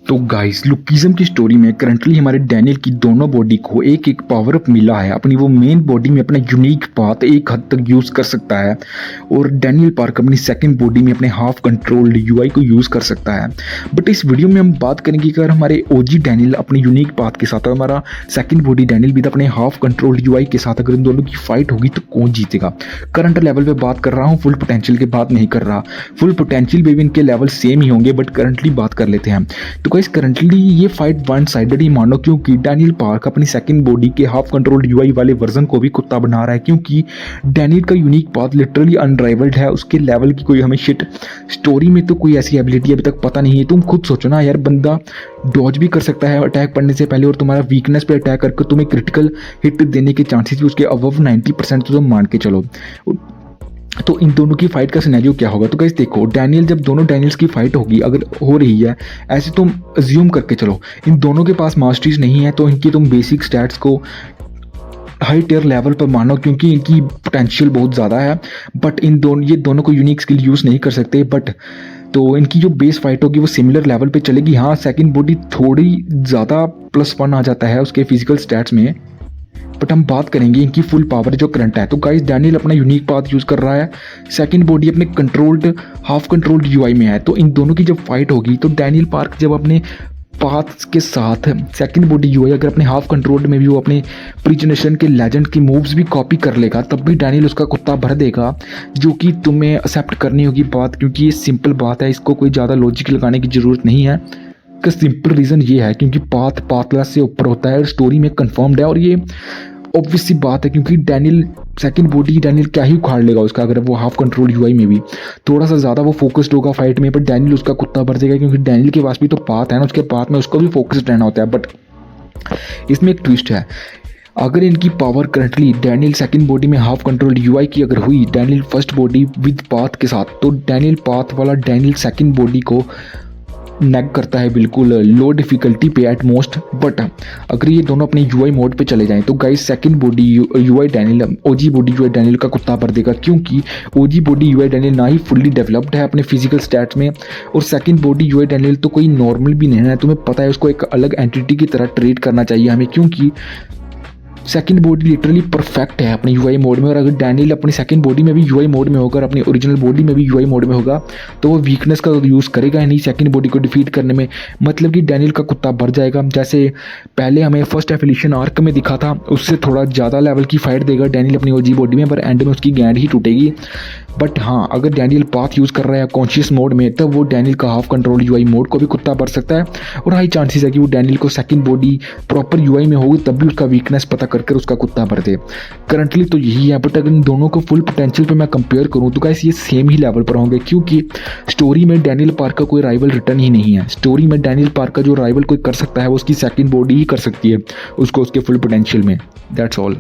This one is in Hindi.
तो गाइस लुकिज्म की स्टोरी में करंटली हमारे डैनियल की दोनों बॉडी को एक एक पावर अप मिला है। अपनी वो मेन बॉडी में अपना यूनिक पाथ एक हद तक यूज़ कर सकता है और डैनियल पार्क अपनी सेकंड बॉडी में अपने हाफ कंट्रोल्ड यूआई को यूज़ कर सकता है। बट इस वीडियो में हम बात करेंगे कि अगर हमारे ओजी डैनियल अपनी यूनिक पाथ के साथ और हमारा सेकंड बॉडी डैनियल भी अपने हाफ कंट्रोल्ड यूआई के साथ अगर इन दोनों की फाइट होगी तो कौन जीतेगा। करंट लेवल पे बात कर रहा हूँ, फुल पोटेंशियल की बात नहीं कर रहा। फुल पोटेंशियल में भी इनके लेवल सेम ही होंगे, बट करंटली बात कर लेते हैं। तो गाइस करंटली ये फाइट वन साइडेड ही मानो, क्योंकि डैनियल पार्क अपनी सेकंड बॉडी के हाफ कंट्रोल्ड यूआई वाले वर्जन को भी कुत्ता बना रहा है, क्योंकि डैनियल का यूनिक पाथ लिटरली अनराइवल्ड है। उसके लेवल की कोई हमें शिट स्टोरी में तो कोई ऐसी एबिलिटी अभी तक पता नहीं है। तुम खुद सोचो ना यार, बंदा डॉज भी कर सकता है अटैक पड़ने से पहले और तुम्हारा वीकनेस पे अटैक करके तुम्हें क्रिटिकल हिट देने के चांसेस भी उसके अबव 90% तो तुम मान के चलो। तो इन दोनों की फाइट का सिनेरियो क्या होगा। तो गाइस देखो, डैनियल जब दोनों डैनियल्स की फाइट होगी, अगर हो रही है ऐसे तुम अज्यूम करके चलो इन दोनों के पास मास्टरीज नहीं है, तो इनकी तुम बेसिक स्टैट्स को हाई टियर लेवल पर मानो, क्योंकि इनकी पोटेंशियल बहुत ज़्यादा है। बट ये दोनों को यूनिक स्किल यूज़ नहीं कर सकते। बट तो इनकी जो बेस फाइट होगी वो सिमिलर लेवल पे चलेगी। हाँ, सेकंड बॉडी थोड़ी ज़्यादा +1 आ जाता है उसके फिजिकल स्टैट्स में, बट हम बात करेंगे इनकी फुल पावर जो करंट है। तो गाइस डैनियल अपना यूनिक पाथ यूज़ कर रहा है, सेकंड बॉडी अपने कंट्रोल्ड हाफ कंट्रोल्ड यूआई में है। तो इन दोनों की जब फाइट होगी तो डैनियल पार्क जब अपने पाथ के साथ सेकंड बॉडी यूआई अगर अपने हाफ कंट्रोल्ड में भी वो अपने प्री जनरेशन के लेजेंड की मूव्स भी कॉपी कर लेगा, तब भी डैनियल उसका कुत्ता भर देगा, जो कि तुम्हें एक्सेप्ट करनी होगी बात, क्योंकि ये सिंपल बात है। इसको कोई ज़्यादा लॉजिक लगाने की ज़रूरत नहीं है। का सिंपल रीज़न ये है क्योंकि पाथ पाथलेस से ऊपर होता है और स्टोरी में कंफर्म्ड है, और ये ऑब्वियस सी बात है क्योंकि डैनियल सेकंड बॉडी डैनियल क्या ही उखाड़ लेगा उसका, अगर वो हाफ कंट्रोल यूआई में भी थोड़ा सा ज़्यादा वो फोकस्ड होगा फाइट में, पर डैनियल उसका कुत्ता भर देगा, क्योंकि डैनियल के पास भी तो पाथ है ना, उसके पाथ में उसको भी फोकस्ड रहना होता है। बट इसमें एक ट्विस्ट है, अगर इनकी power currently Daniel second body में हाफ कंट्रोल यूआई की अगर हुई Daniel first body with path के साथ, तो डैनियल पाथ वाला डैनियल सेकंड बॉडी को नैग करता है बिल्कुल लो डिफिकल्टी पे एट मोस्ट। बट अगर ये दोनों अपने यूआई मोड पे चले जाएं तो guys second body UI Daniel OG body UI Daniel का कुत्ता भर देगा, क्योंकि ओजी बॉडी यूआई डैनियल ना ही फुल्ली डेवलप्ड है अपने फिजिकल स्टैट्स में, और सेकंड बॉडी यूआई डैनियल तो कोई नॉर्मल भी नहीं है। तुम्हें पता है उसको एक अलग एंटिटी की तरह ट्रीट करना चाहिए हमें, क्योंकि सेकंड बॉडी लिटरली परफेक्ट है अपनी यूआई मोड में। और अगर डैनियल अपनी सेकंड बॉडी में भी यूआई मोड में होगा और अपनी ओरिजिनल बॉडी में भी यूआई मोड में होगा, तो वो वीकनेस का यूज़ करेगा ही नहीं सेकंड बॉडी को डिफीट करने में। मतलब कि डैनियल का कुत्ता भर जाएगा। जैसे पहले हमें फर्स्ट एफिलिएशन आर्क में दिखा था, उससे थोड़ा ज़्यादा लेवल की फाइट देगा डैनियल अपनी ओजी बॉडी में, पर एंड में उसकी गैंड ही टूटेगी। बट हाँ, अगर डैनियल पाथ यूज़ कर रहा है कॉन्शियस मोड में, तब वो डैनियल का हाफ कंट्रोल यूआई मोड को भी कुत्ता भर सकता है, और हाई चांसेस है कि वो डैनियल को सेकंड बॉडी प्रॉपर यूआई में होगी तब भी उसका वीकनेस पता करके उसका कुत्ता भर दे। करंटली तो यही है। बट अगर इन दोनों को फुल पोटेंशियल पे मैं कंपेयर करूँ तो गाइस ये सेम ही लेवल पर होंगे, क्योंकि स्टोरी में डैनियल पार्क का कोई राइवल रिटर्न ही नहीं है। स्टोरी में डैनियल पार्क का जो राइवल कोई कर सकता है वो उसकी सेकंड बॉडी ही कर सकती है उसको उसके फुल पोटेंशियल में। That's all.